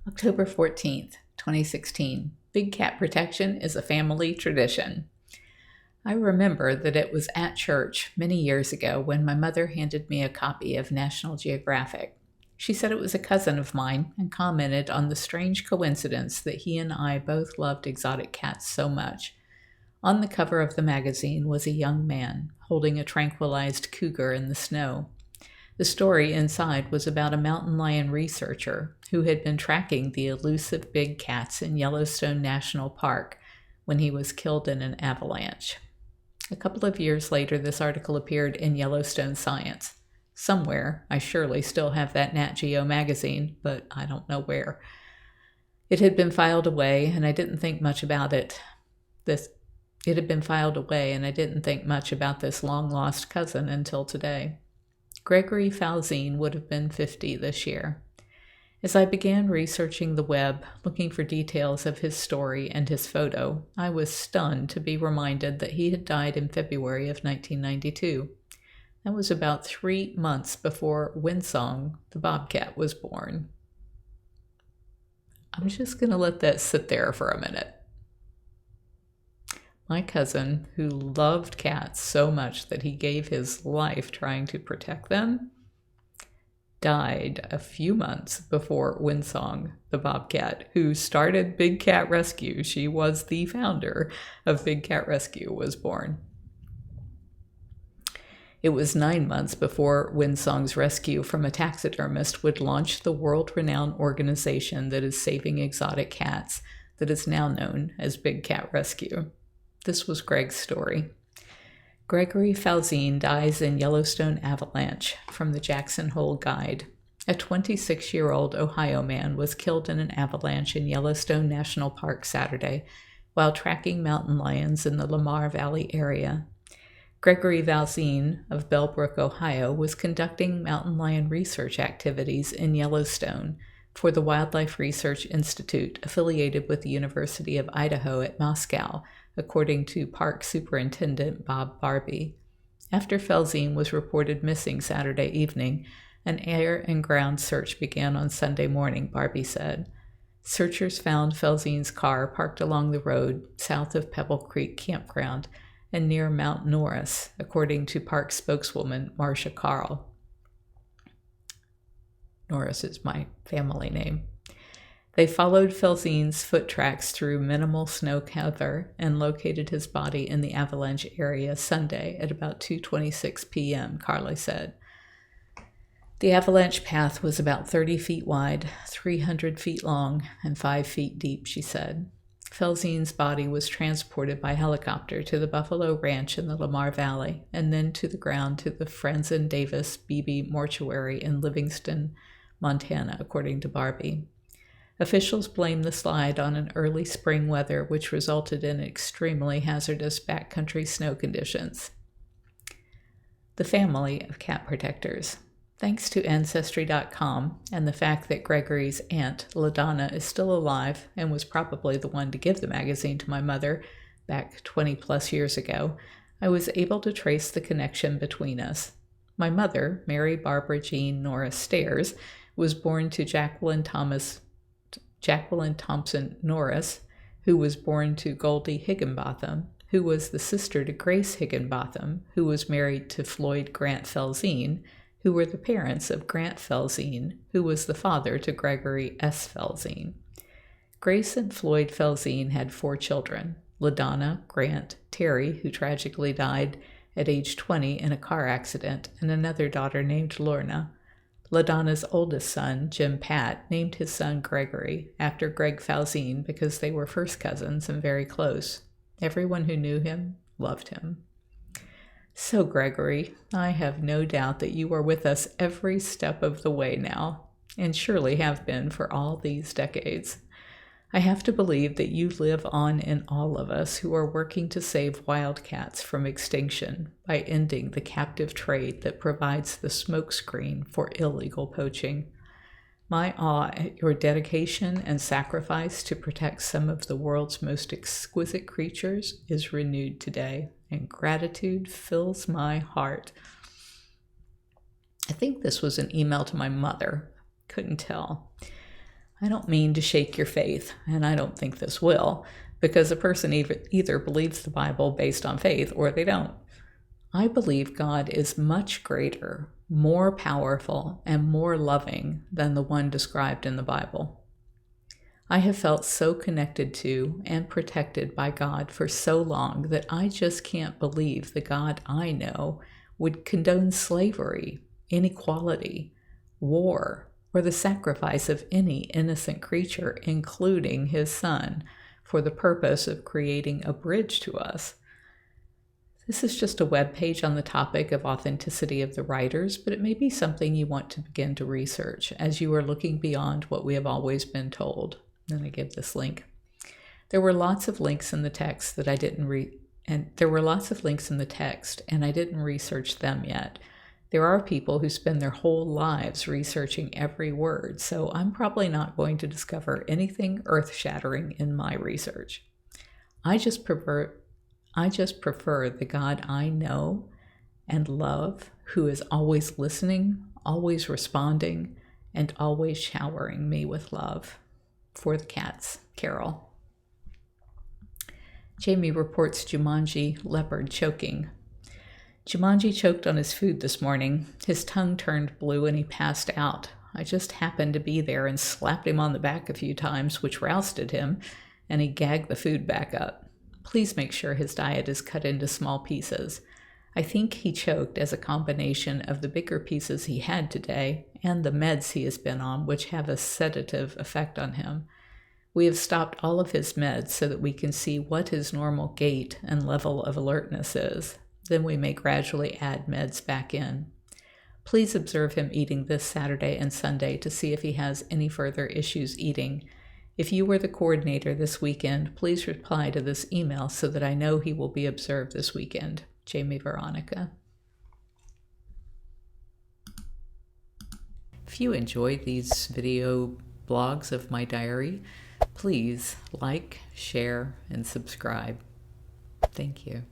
October 14th, 2016. Big cat protection is a family tradition. I remember that it was at church many years ago when my mother handed me a copy of National Geographic. She said it was a cousin of mine and commented on the strange coincidence that he and I both loved exotic cats so much. On the cover of the magazine was a young man holding a tranquilized cougar in the snow. The story inside was about a mountain lion researcher who had been tracking the elusive big cats in Yellowstone National Park when he was killed in an avalanche. A couple of years later, this article appeared in Yellowstone Science. Somewhere, I surely still have that Nat Geo Magazine, but I don't know where. It had been filed away, and I didn't think much about it. It had been filed away, and I didn't think much about this long-lost cousin until today. Gregory Felzien would have been 50 this year. As I began researching the web, looking for details of his story and his photo, I was stunned to be reminded that he had died in February of 1992. That was about 3 months before Windsong, the bobcat, was born. I'm just going to let that sit there for a minute. My cousin, who loved cats so much that he gave his life trying to protect them, died a few months before Windsong, the bobcat, who started Big Cat Rescue. She was the founder of Big Cat Rescue, was born. It was 9 months before Windsong's rescue from a taxidermist would launch the world-renowned organization that is saving exotic cats that is now known as Big Cat Rescue. This was Greg's story. Gregory Felzien dies in Yellowstone Avalanche from the Jackson Hole Guide. A 26-year-old Ohio man was killed in an avalanche in Yellowstone National Park Saturday while tracking mountain lions in the Lamar Valley area. Gregory Felzien of Bellbrook, Ohio, was conducting mountain lion research activities in Yellowstone for the Wildlife Research Institute affiliated with the University of Idaho at Moscow, according to Park Superintendent Bob Barbie. After Felzien was reported missing Saturday evening, an air and ground search began on Sunday morning, Barbie said. Searchers found Felzien's car parked along the road south of Pebble Creek Campground and near Mount Norris, according to park spokeswoman Marcia Carle. Norris is my family name. They followed Felzien's foot tracks through minimal snow cover and located his body in the avalanche area Sunday at about 2:26 p.m., Carly said. The avalanche path was about 30 feet wide, 300 feet long, and 5 feet deep, she said. Felzien's body was transported by helicopter to the Buffalo Ranch in the Lamar Valley and then to the ground to the Franzen Davis Beebe Mortuary in Livingston, Montana, according to Barbie. Officials blame the slide on an early spring weather, which resulted in extremely hazardous backcountry snow conditions. The family of cat protectors. Thanks to Ancestry.com and the fact that Gregory's aunt, LaDonna, is still alive and was probably the one to give the magazine to my mother back 20 plus years ago, I was able to trace the connection between us. My mother, Mary Barbara Jean Norris Stairs, was born to Jacqueline Thompson Norris, who was born to Goldie Higginbotham, who was the sister to Grace Higginbotham, who was married to Floyd Grant Felzien, who were the parents of Grant Felzien, who was the father to Gregory S. Felzien. Grace and Floyd Felzien had 4 children, LaDonna, Grant, Terry, who tragically died at age 20 in a car accident, and another daughter named Lorna. LaDonna's oldest son, Jim Pat, named his son Gregory after Greg Felzien because they were first cousins and very close. Everyone who knew him loved him. So, Gregory, I have no doubt that you are with us every step of the way now, and surely have been for all these decades. I have to believe that you live on in all of us who are working to save wildcats from extinction by ending the captive trade that provides the smokescreen for illegal poaching. My awe at your dedication and sacrifice to protect some of the world's most exquisite creatures is renewed today, and gratitude fills my heart. I think this was an email to my mother. Couldn't tell. I don't mean to shake your faith, and I don't think this will, because a person either believes the Bible based on faith or they don't. I believe God is much greater, more powerful, and more loving than the one described in the Bible. I have felt so connected to and protected by God for so long that I just can't believe the God I know would condone slavery, inequality, war, or the sacrifice of any innocent creature, including his son, for the purpose of creating a bridge to us. This is just a web page on the topic of authenticity of the writers, but it may be something you want to begin to research as you are looking beyond what we have always been told. Then I give this link. There were lots of links in the text that I didn't read, and there were lots of links in the text, and I didn't research them yet. There are people who spend their whole lives researching every word, so I'm probably not going to discover anything earth-shattering in my research. I just prefer the God I know and love, who is always listening, always responding, and always showering me with love. For the cats, Carole. Jamie reports Jumanji leopard choking. Jumanji choked on his food this morning. His tongue turned blue and he passed out. I just happened to be there and slapped him on the back a few times, which rousted him, and he gagged the food back up. Please make sure his diet is cut into small pieces. I think he choked as a combination of the bigger pieces he had today and the meds he has been on, which have a sedative effect on him. We have stopped all of his meds so that we can see what his normal gait and level of alertness is. Then we may gradually add meds back in. Please observe him eating this Saturday and Sunday to see if he has any further issues eating. If you were the coordinator this weekend, please reply to this email so that I know he will be observed this weekend. Jamie Veronica. If you enjoyed these video blogs of my diary, please like, share, and subscribe. Thank you.